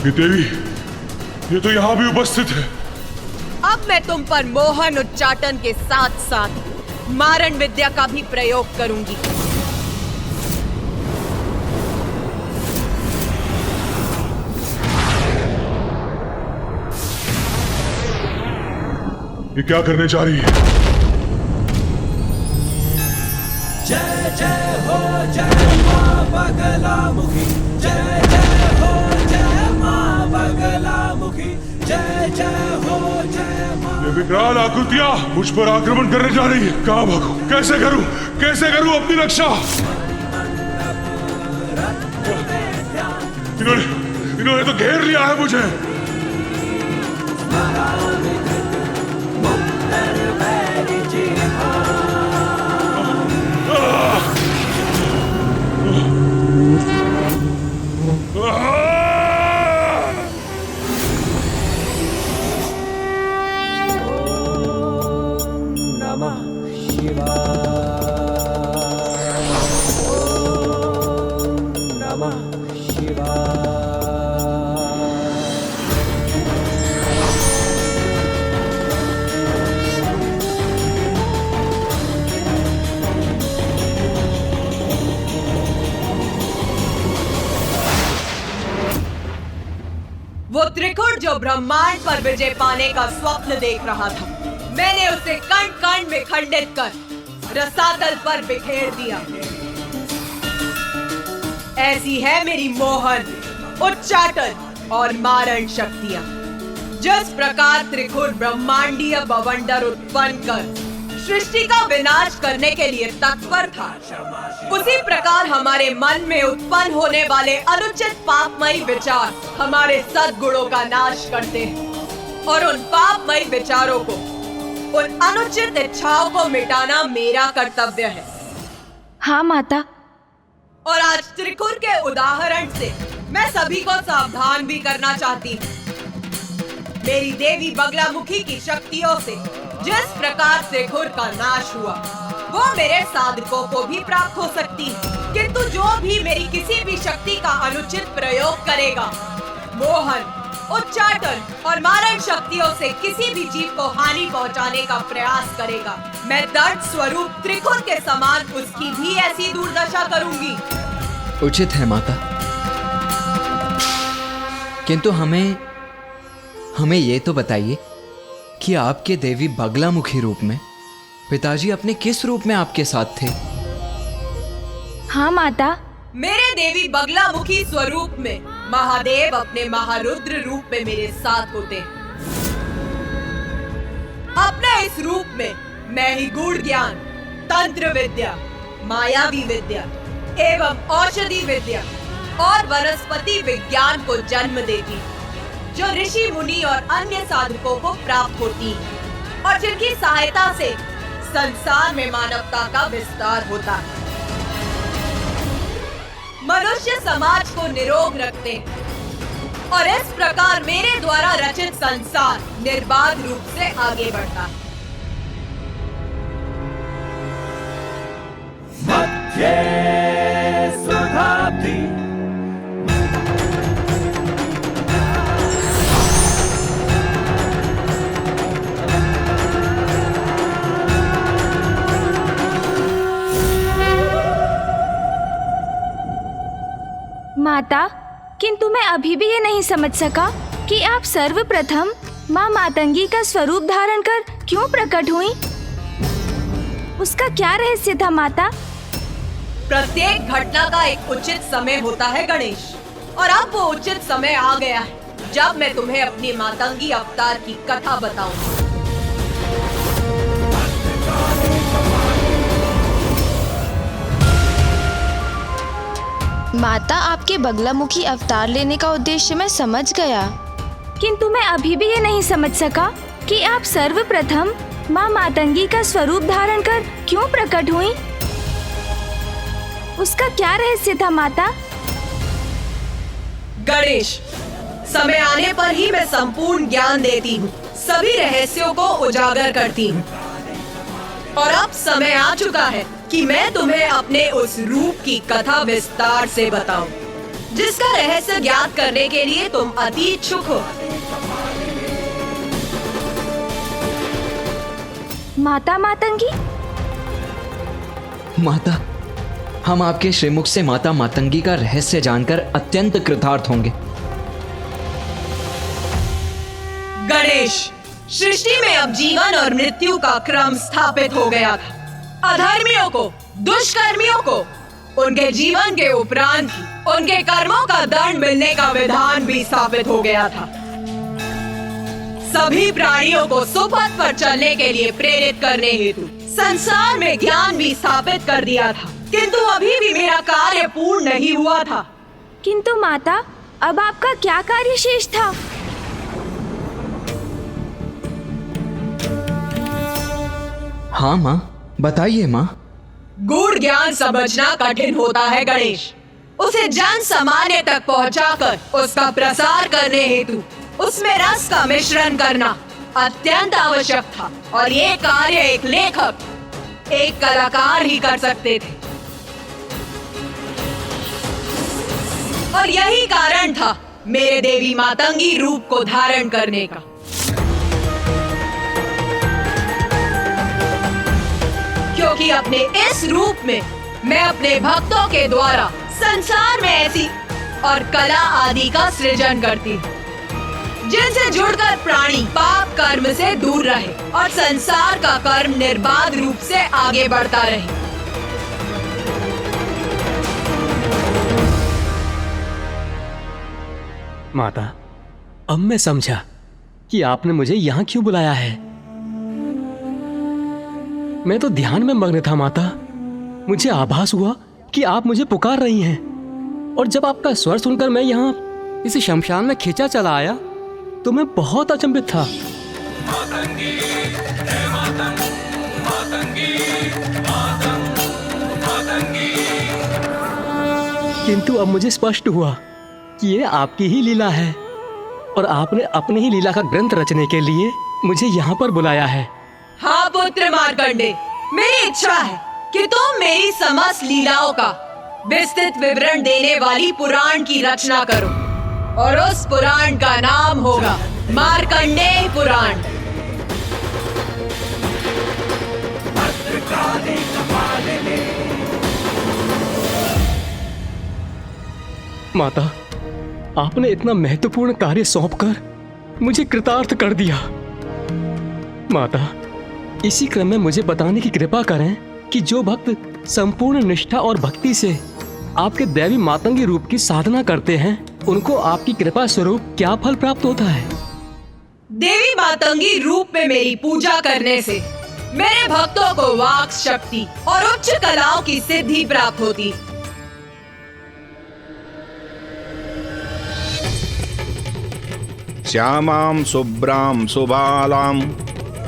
ये देवी, ये तो यहाँ भी उपस्थित है। अब मैं तुम पर मोहन उच्चाटन के साथ साथ मारण विद्या का भी प्रयोग करूंगी। ये क्या करने जा रही है? जय जय हो जय मां बगलामुखी, जय जय हो जय मां बगलामुखी, जय जय हो जय मां। ये विकराल आकृतियां मुझ पर आक्रमण करने जा रही है। कहाँ भागूं? कैसे करूं अपनी रक्षा? इन्होंने तो घेर लिया है मुझे। वो त्रिकुट जो ब्रह्मांड पर विजय पाने का स्वप्न देख रहा था, मैंने उसे कण कण में खंडित कर रसातल पर बिखेर दिया। ऐसी है मेरी मोहन, उच्चाटन और मारण शक्तियां। जिस प्रकार त्रिकुट ब्रह्मांडीय बवंडर उत्पन्न कर सृष्टि का विनाश करने के लिए तत्पर था, उसी प्रकार हमारे मन में उत्पन्न होने वाले अनुचित पापमयी विचार हमारे सद्गुणों का नाश करते हैं और उन पापमयी विचारों को, उन अनुचित इच्छाओं को मिटाना मेरा कर्तव्य है। हाँ माता। और आज त्रिकुट के उदाहरण से मैं सभी को सावधान भी करना चाहती हूँ। मेरी देवी बगलामुखी की शक्तियों से जिस प्रकार त्रिकुट का नाश हुआ, वो मेरे साधकों को भी प्राप्त हो सकती है। किंतु जो भी मेरी किसी भी शक्ति का अनुचित प्रयोग करेगा, मोहन, उच्चाटन और मारण शक्तियों से किसी भी जीव को हानि पहुंचाने का प्रयास करेगा, मैं दर्द स्वरूप त्रिकुट के समान उसकी भी ऐसी दुर्दशा करूंगी। उचित है माता, किंतु हमें ये तो बताइए कि आपके देवी बगलामुखी रूप में पिताजी अपने किस रूप में आपके साथ थे? हाँ माता। मेरे देवी बगलामुखी स्वरूप में महादेव अपने महारुद्र रूप में मेरे साथ होते हैं। अपने इस रूप में मैं ही गूढ़ ज्ञान, तंत्र विद्या, मायावी विद्या एवं औषधि विद्या और वनस्पति विज्ञान को जन्म देती, जो ऋषि मुनि और अन्य साधकों को प्राप्त होती है और जिनकी सहायता से संसार में मानवता का विस्तार होता है। मनुष्य समाज को निरोग रखते हैं और इस प्रकार मेरे द्वारा रचित संसार निर्बाध रूप से आगे बढ़ता है। मध्य सुधाब्दी माता, किंतु मैं अभी भी ये नहीं समझ सका कि आप सर्वप्रथम माँ मातंगी का स्वरूप धारण कर क्यों प्रकट हुई। उसका क्या रहस्य था माता? प्रत्येक घटना का एक उचित समय होता है गणेश, और अब वो उचित समय आ गया है जब मैं तुम्हें अपनी मातंगी अवतार की कथा बताऊं। माता, आपके बगलामुखी अवतार लेने का उद्देश्य मैं समझ गया, किंतु मैं अभी भी ये नहीं समझ सका कि आप सर्वप्रथम माँ मातंगी का स्वरूप धारण कर क्यों प्रकट हुई। उसका क्या रहस्य था माता? गणेश, समय आने पर ही मैं संपूर्ण ज्ञान देती हूँ, सभी रहस्यों को उजागर करती हूँ। और अब समय आ चुका है कि मैं तुम्हें अपने उस रूप की कथा विस्तार से बताऊं, जिसका रहस्य ज्ञात करने के लिए तुम अति इच्छुक हो। माता मातंगी? माता, हम आपके श्रीमुख से माता मातंगी का रहस्य जानकर अत्यंत कृतार्थ होंगे। गणेश, सृष्टि में अब जीवन और मृत्यु का क्रम स्थापित हो गया था। अधर्मियों को, दुष्कर्मियों को उनके जीवन के उपरांत उनके कर्मों का दंड मिलने का विधान भी स्थापित हो गया था। सभी प्राणियों को सुपथ पर चलने के लिए प्रेरित करने हेतु संसार में ज्ञान भी स्थापित कर दिया था, किंतु अभी भी मेरा कार्य पूर्ण नहीं हुआ था। किंतु माता, अब आपका क्या कार्य शेष था? हाँ माँ, बताइए माँ। गूढ़ ज्ञान समझना कठिन होता है गणेश। उसे जन सामान्य तक पहुंचाकर उसका प्रसार करने हेतु उसमें रस का मिश्रण करना अत्यंत आवश्यक था, और ये कार्य एक लेखक, एक कलाकार ही कर सकते थे। और यही कारण था मेरे देवी मातंगी रूप को धारण करने का। क्योंकि अपने इस रूप में मैं अपने भक्तों के द्वारा संसार में ऐसी और कला आदि का सृजन करती हूँ, जिनसे जुड़कर प्राणी पाप कर्म से दूर रहे और संसार का कर्म निर्बाध रूप से आगे बढ़ता रहे। माता, अब मैं समझा कि आपने मुझे यहाँ क्यों बुलाया है। मैं तो ध्यान में मग्न था माता। मुझे आभास हुआ कि आप मुझे पुकार रही हैं, और जब आपका स्वर सुनकर मैं यहाँ इस शमशान में खींचा चला आया तो मैं बहुत अचंभित था। किंतु अब मुझे स्पष्ट हुआ कि ये आपकी ही लीला है, और आपने अपनी ही लीला का ग्रंथ रचने के लिए मुझे यहाँ पर बुलाया है। हाँ पुत्र मार्कंडे, मेरी इच्छा है कि तुम मेरी समस्त लीलाओं का विस्तृत विवरण देने वाली पुराण की रचना करो, और उस पुराण का नाम होगा मार्कंडेय पुराण। माता, आपने इतना महत्वपूर्ण कार्य सौंपकर मुझे कृतार्थ कर दिया। माता, इसी क्रम में मुझे बताने की कृपा करें कि जो भक्त संपूर्ण निष्ठा और भक्ति से आपके दैवी मातंगी रूप की साधना करते हैं, उनको आपकी कृपा स्वरूप क्या फल प्राप्त होता है? देवी मातंगी रूप में मेरी पूजा करने से मेरे भक्तों को वाक शक्ति और उच्च कलाओं की सिद्धि प्राप्त होती। श्यामां शुभ्रां सुबालां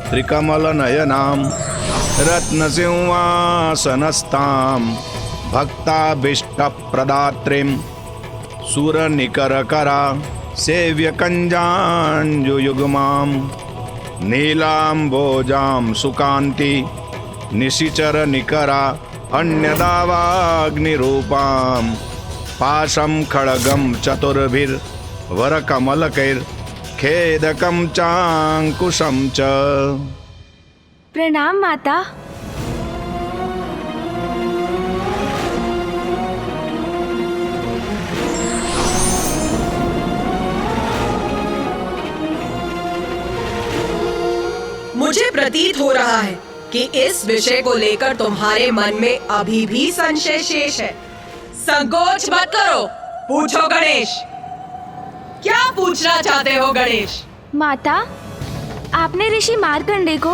त्रिकमलनयनां रत्नसिंहासनस्थां भक्ताभीष्टप्रदात्रीं सुरनिकरकरा सेव्यकञ्जाञ्जुयुग्मां नीलाम्बोजां सुकान्ति निशिचरनिकरा अन्यदावाग्निरूपां पाशं खड्गं चतुर्भिर्वरकमलकैर्खेदकं चाङ्कुशं च। प्रणाम माता। मुझे प्रतीत हो रहा है कि इस विषय को लेकर तुम्हारे मन में अभी भी संशय शेष है। संकोच मत करो, पूछो गणेश। क्या पूछना चाहते हो गणेश? माता, आपने ऋषि मार्कंडेय को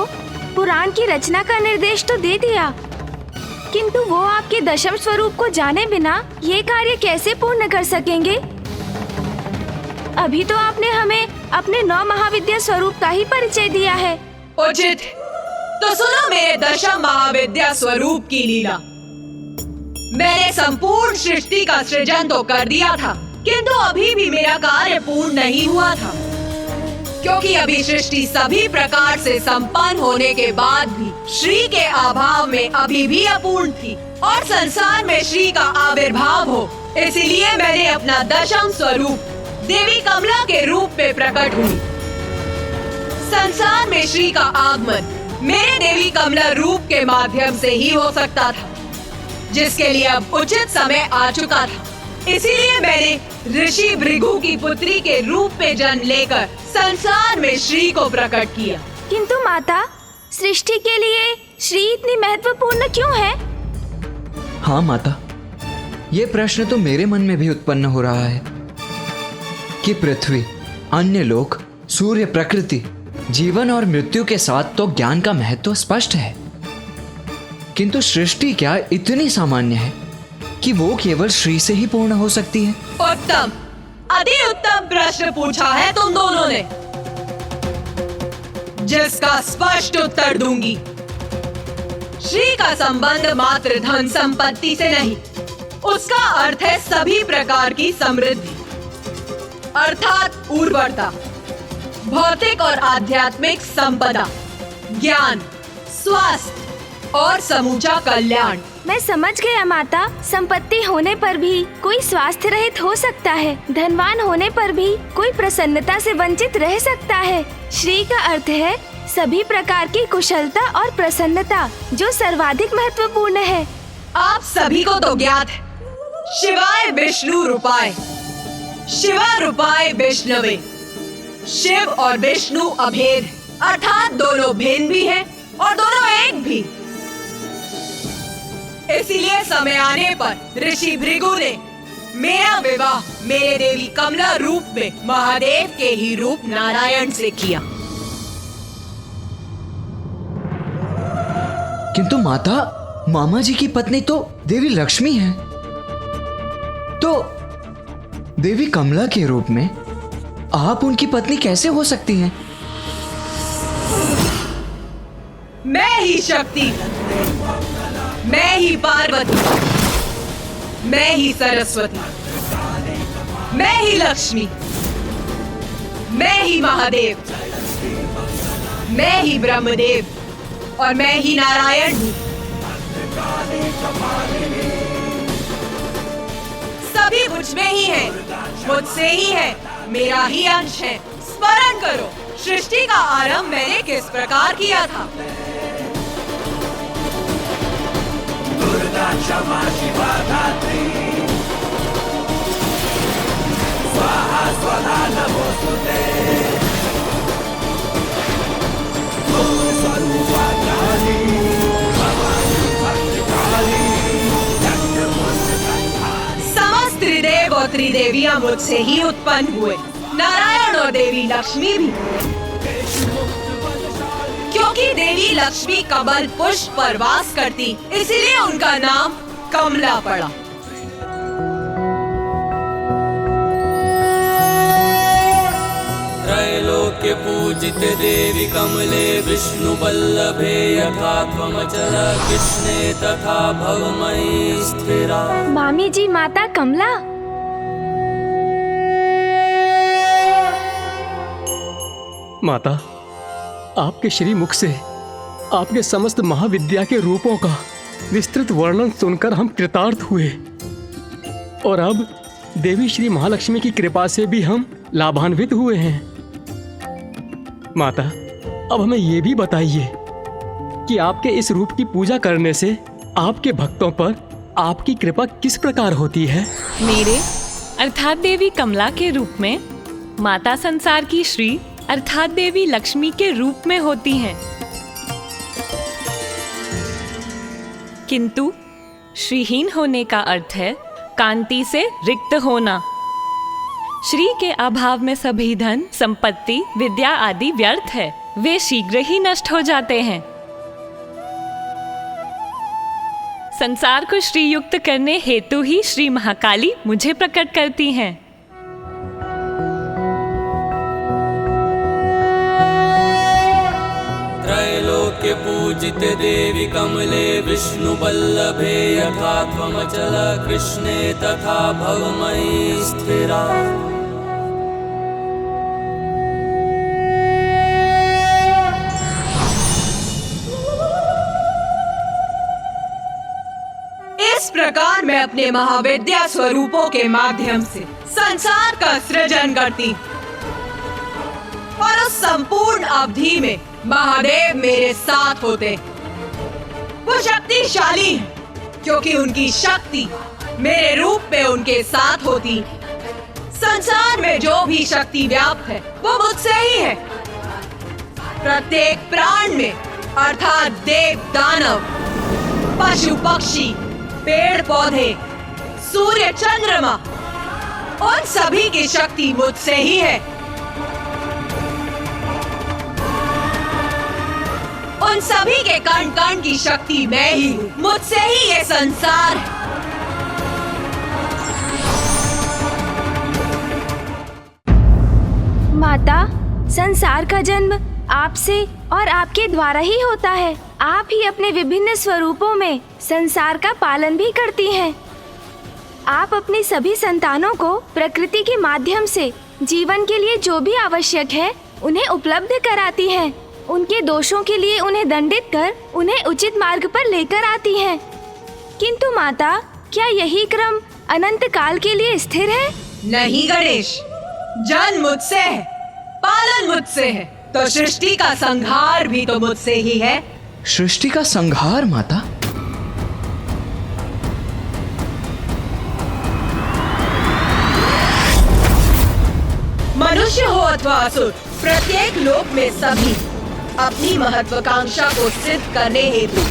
पुराण की रचना का निर्देश तो दे दिया, किंतु वो आपके दशम स्वरूप को जाने बिना ये कार्य कैसे पूर्ण कर सकेंगे? अभी तो आपने हमें अपने 9 महाविद्या स्वरूप का ही परिचय दिया है। उचित, तो सुनो मेरे दशम महाविद्या स्वरूप की लीला। मैंने संपूर्ण सृष्टि का सृजन तो कर दिया था, किंतु अभी भी मेरा कार्य पूर्ण नहीं हुआ था, क्योंकि अभी सृष्टि सभी प्रकार से संपन्न होने के बाद भी श्री के अभाव में अभी भी अपूर्ण थी, और संसार में श्री का आविर्भाव हो, इसलिए मैंने अपना दशम स्वरूप देवी कमला के रूप में प्रकट हुई। संसार में श्री का आगमन मेरे देवी कमला रूप के माध्यम से ही हो सकता था, जिसके लिए अब उचित समय आ चुका था। इसीलिए मैंने ऋषि भृगु की पुत्री के रूप में जन्म लेकर संसार में श्री को प्रकट किया। किंतु माता, सृष्टि के लिए श्री इतनी महत्वपूर्ण क्यों है? हाँ माता, ये प्रश्न तो मेरे मन में भी उत्पन्न हो रहा है कि पृथ्वी, अन्य लोक, सूर्य, प्रकृति, जीवन और मृत्यु के साथ तो ज्ञान का महत्व स्पष्ट है, किंतु सृष्टि क्या इतनी सामान्य है कि वो केवल श्री से ही पूर्ण हो सकती है? उत्तम, अति उत्तम प्रश्न पूछा है तुम दोनों ने, जिसका स्पष्ट उत्तर दूंगी। श्री का संबंध मात्र धन संपत्ति से नहीं, उसका अर्थ है सभी प्रकार की समृद्धि, अर्थात उर्वरता, भौतिक और आध्यात्मिक संपदा, ज्ञान, स्वास्थ्य और समूचा कल्याण। मैं समझ गया माता, संपत्ति होने पर भी कोई स्वास्थ्य रहित हो सकता है, धनवान होने पर भी कोई प्रसन्नता से वंचित रह सकता है। श्री का अर्थ है सभी प्रकार की कुशलता और प्रसन्नता, जो सर्वाधिक महत्वपूर्ण है। आप सभी को तो ज्ञात है, शिवाय विष्णु रूपाय, शिवा रूपाय विष्णवे। शिव और विष्णु अभेद, अर्थात दोनों भिन्न भी हैं और दोनों एक भी। इसीलिए समय आने पर ऋषि भृगु ने मेरा विवाह मेरे देवी कमला रूप में महादेव के ही रूप नारायण से किया। किंतु माता, मामा जी की पत्नी तो देवी लक्ष्मी है, तो देवी कमला के रूप में आप उनकी पत्नी कैसे हो सकती हैं? मैं ही शक्ति, मैं ही पार्वती, मैं ही सरस्वती, मैं ही लक्ष्मी, मैं ही महादेव, मैं ही ब्रह्मदेव और मैं ही नारायण हूँ। सभी मुझ में ही है, मुझसे ही है, मेरा ही अंश है। स्मरण करो, सृष्टि का आरंभ मैंने किस प्रकार किया था। दुर्गा क्षमा शिवा धात्री, स्वाहा स्वधा नमोस्तुते। स्वरूपा काली, भवानी भद्रकाली, समस्त त्रिदेव और त्रिदेवियां मुझसे ही उत्पन्न हुए, नारायण और देवी लक्ष्मी भी, क्योंकि देवी लक्ष्मी कमल पुष्प पर वास करती, इसीलिए उनका नाम कमला पड़ा। त्रैलोक्य पूजित देवी कमले, विष्णु वल्लभे यथा त्वमचल, कृष्णे तथा भवमयी स्थिरा। मामी जी, माता कमला। माता, आपके श्री मुख से आपके समस्त महाविद्या के रूपों का विस्तृत वर्णन सुनकर हम कृतार्थ हुए, और अब देवी श्री महालक्ष्मी की कृपा से भी हम लाभान्वित हुए हैं। माता, अब हमें ये भी बताइए कि आपके इस रूप की पूजा करने से आपके भक्तों पर आपकी कृपा किस प्रकार होती है? मेरे अर्थात देवी कमला के रूप में माता संसार की श्री अर्थात देवी लक्ष्मी के रूप में होती हैं। किंतु श्रीहीन होने का अर्थ है कांति से रिक्त होना। श्री के अभाव में सभी धन, संपत्ति, विद्या आदि व्यर्थ है, वे शीघ्र ही नष्ट हो जाते हैं। संसार को श्री युक्त करने हेतु ही श्री महाकाली मुझे प्रकट करती हैं। त्रैलोक्य पूजित देवी कमले विष्णु बल्लभे यथा त्वमचल कृष्णे तथा भवमयी स्थिरा। इस प्रकार मैं अपने महाविद्या स्वरूपों के माध्यम से संसार का सृजन करती और उस संपूर्ण अवधि में महादेव मेरे साथ होते। वो शक्तिशाली है क्योंकि उनकी शक्ति मेरे रूप में उनके साथ होती। संसार में जो भी शक्ति व्याप्त है वो मुझसे ही है। प्रत्येक प्राण में अर्थात देव, दानव, पशु, पक्षी, पेड़ पौधे, सूर्य, चंद्रमा, उन सभी की शक्ति मुझसे ही है। उन सभी के कण कण की शक्ति मैं ही हूँ। मुझसे ही ये संसार है। माता, संसार का जन्म आपसे और आपके द्वारा ही होता है। आप ही अपने विभिन्न स्वरूपों में संसार का पालन भी करती हैं। आप अपनी सभी संतानों को प्रकृति के माध्यम से जीवन के लिए जो भी आवश्यक है उन्हें उपलब्ध कराती हैं। उनके दोषों के लिए उन्हें दंडित कर उन्हें उचित मार्ग पर लेकर आती हैं। किंतु माता, क्या यही क्रम अनंत काल के लिए स्थिर है? नहीं गणेश, जन्म मुझसे है, पालन मुझसे है, तो सृष्टि का संहार भी तो मुझसे ही है। सृष्टि का संहार माता? मनुष्य हो अथवा असुर, प्रत्येक लोक में सभी अपनी महत्वाकांक्षा को सिद्ध करने हेतु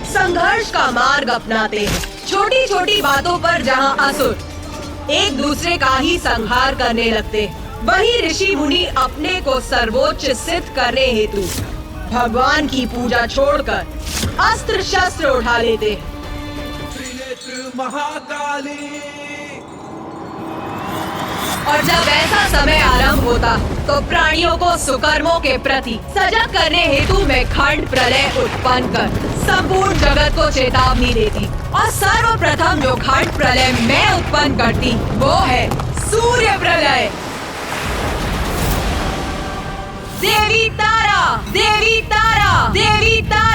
संघर्ष का मार्ग अपनाते हैं। छोटी छोटी बातों पर जहाँ असुर एक दूसरे का ही संहार करने लगते, वही ऋषि मुनि अपने को सर्वोच्च सिद्ध करने हेतु भगवान की पूजा छोड़कर अस्त्र शस्त्र उठा लेते। महाकाली। और जब ऐसा समय आरंभ होता तो प्राणियों को सुकर्मों के प्रति सजग करने हेतु मैं खंड प्रलय उत्पन्न कर संपूर्ण जगत को चेतावनी देती। और सर्वप्रथम जो खंड प्रलय मैं उत्पन्न करती वो है सूर्य प्रलय। देवी तारा, देवी तारा, देवी तारा।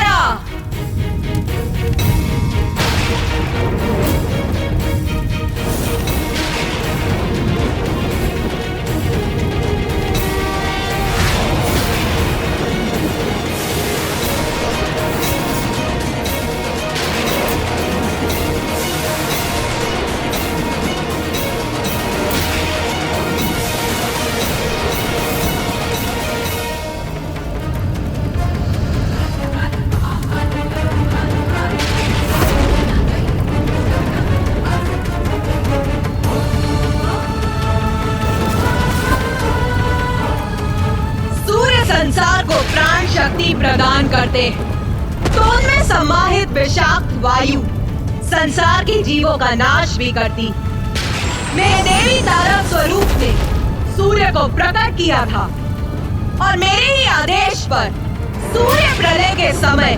संसार को प्राण शक्ति प्रदान करते हैं, तो उनमें समाहित विषाक्त वायु संसार के जीवों का नाश भी करती। मेरे देवी तारा स्वरूप ने सूर्य को प्रकट किया था और मेरे ही आदेश पर सूर्य प्रलय के समय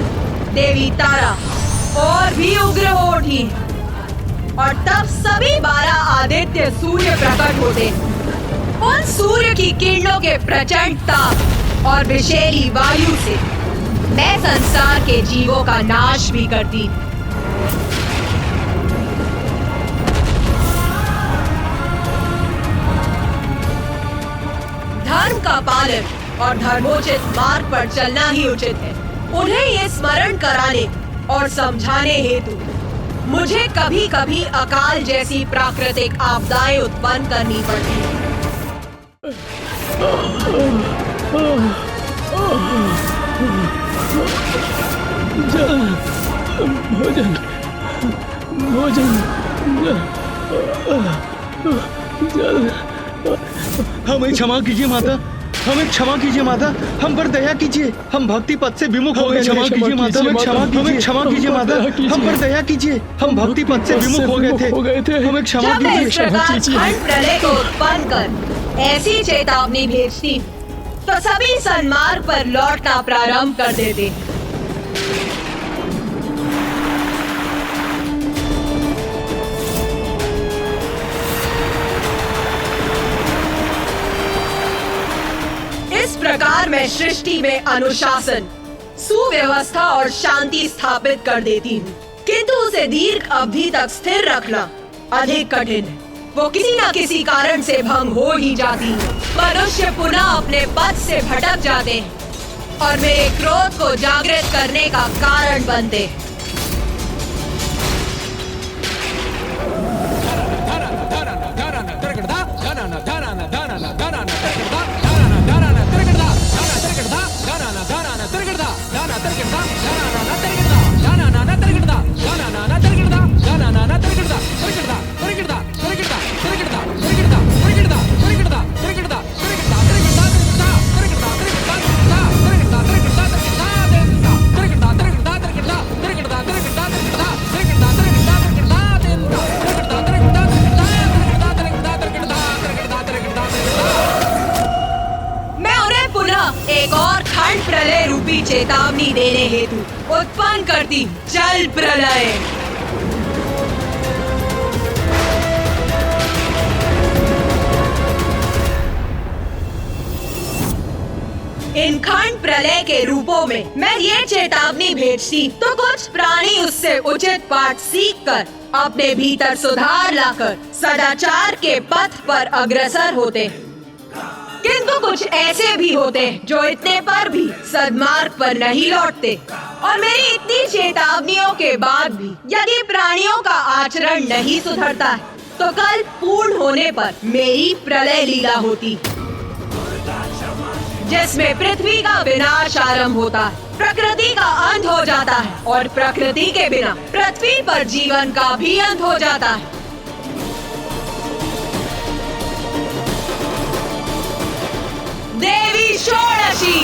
देवी तारा और भी उग्र हो उठी और तब सभी 12 आदित्य सूर्य प्रकट होते। उन सूर्य की किरणों के प्रचंड ताप और विषैली वायु से मैं संसार के जीवों का नाश भी करती। धर्म का पालन और धर्मोचित मार्ग पर चलना ही उचित है। उन्हें ये स्मरण कराने और समझाने हेतु मुझे कभी कभी अकाल जैसी प्राकृतिक आपदाएं उत्पन्न करनी पड़ती है। जल, भोजन, भोजन हमें क्षमा कीजिए माता, हमें क्षमा कीजिए माता, हम पर दया कीजिए, हम भक्ति पथ से विमुख हो गए। क्षमा कीजिए माता, हमें क्षमा कीजिए माता, हम पर दया कीजिए, हम भक्ति पथ से विमुख हो गए थे, हमें क्षमा जब मैं इस कीजिए। प्रकार खंड प्रलय को उत्पन्न कर ऐसी चेतावनी भेजती तो सभी सन्मार्ग पर लौटना प्रारंभ कर देते। इस प्रकार मैं सृष्टि में अनुशासन, सुव्यवस्था और शांति स्थापित कर देती हूँ, किंतु उसे दीर्घ अवधि तक स्थिर रखना अधिक कठिन है। वो किसी न किसी कारण से भंग हो ही जाती है। मनुष्य पुनः अपने पथ से भटक जाते हैं और मेरे क्रोध को जागृत करने का कारण बनते हैं। एक और खंड प्रलय रूपी चेतावनी देने हेतु उत्पन्न करती जल प्रलय। इन खंड प्रलय के रूपों में मैं ये चेतावनी भेजती तो कुछ प्राणी उससे उचित पाठ सीखकर अपने भीतर सुधार लाकर सदाचार के पथ पर अग्रसर होते हैं। किंतु कुछ ऐसे भी होते हैं जो इतने पर भी सद्मार्ग पर नहीं लौटते और मेरी इतनी चेतावनियों के बाद भी यदि प्राणियों का आचरण नहीं सुधरता है तो कल पूर्ण होने पर मेरी प्रलय लीला होती, जिसमें पृथ्वी का विनाश आरंभ होता है, प्रकृति का अंत हो जाता है और प्रकृति के बिना पृथ्वी पर जीवन का भी अंत हो जाता है। देवी षोडशी।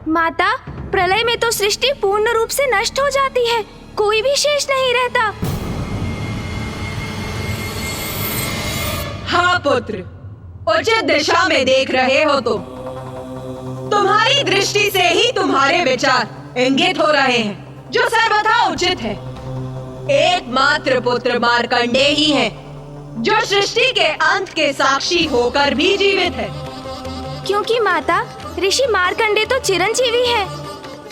माता, प्रलय में तो सृष्टि पूर्ण रूप से नष्ट हो जाती है, कोई भी शेष नहीं रहता। हाँ पुत्र, उचित दिशा में देख रहे हो तो तुम्हारी दृष्टि से ही तुम्हारे विचार इंगित हो रहे हैं, जो सर्वथा उचित है। एकमात्र पुत्र मार्कंडेय ही है जो सृष्टि के अंत के साक्षी होकर भी जीवित है। क्योंकि माता, ऋषि मार्कंडेय तो चिरंजीवी है।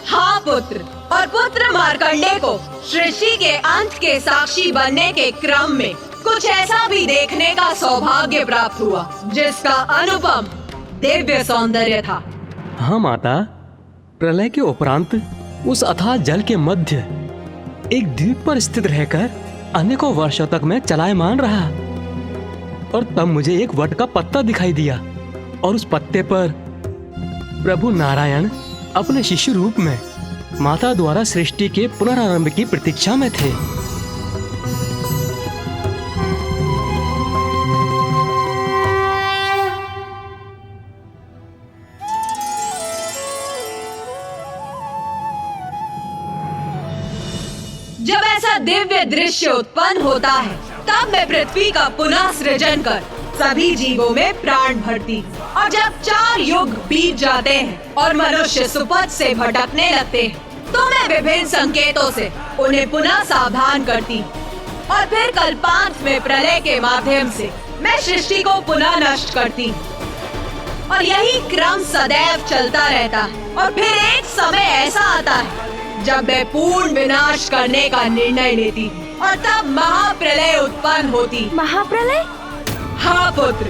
हाँ पुत्र, और पुत्र मार्कंडेय को सृष्टि के अंत के साक्षी बनने के क्रम में कुछ ऐसा भी देखने का सौभाग्य प्राप्त हुआ जिसका अनुपम दिव्य सौंदर्य था। हाँ माता, प्रलय के उपरांत उस अथाह जल के मध्य एक द्वीप पर स्थित रहकर अनेकों वर्षों तक मैं चलायमान रहा और तब मुझे एक वट का पत्ता दिखाई दिया और उस पत्ते पर प्रभु नारायण अपने शिशु रूप में माता द्वारा सृष्टि के पुनरारंभ की प्रतीक्षा में थे। जब ऐसा दिव्य दृश्य उत्पन्न होता है तब मैं पृथ्वी का पुनः सृजन कर सभी जीवों में प्राण भरती। और जब 4 युग बीत जाते हैं और मनुष्य सुपथ से भटकने लगते हैं तो मैं विभिन्न संकेतों से उन्हें पुनः सावधान करती और फिर कल्पांत में प्रलय के माध्यम से मैं सृष्टि को पुनः नष्ट करती और यही क्रम सदैव चलता रहता है। और फिर एक समय ऐसा आता है जब मैं पूर्ण विनाश करने का निर्णय लेती और तब महाप्रलय उत्पन्न होती। महाप्रलय? हाँ पुत्र,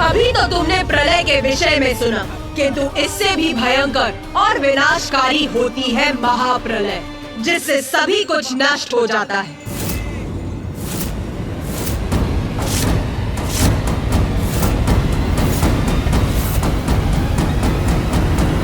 अभी तो तुमने प्रलय के विषय में सुना, किंतु इससे भी भयंकर और विनाशकारी होती है महाप्रलय, जिससे सभी कुछ नष्ट हो जाता है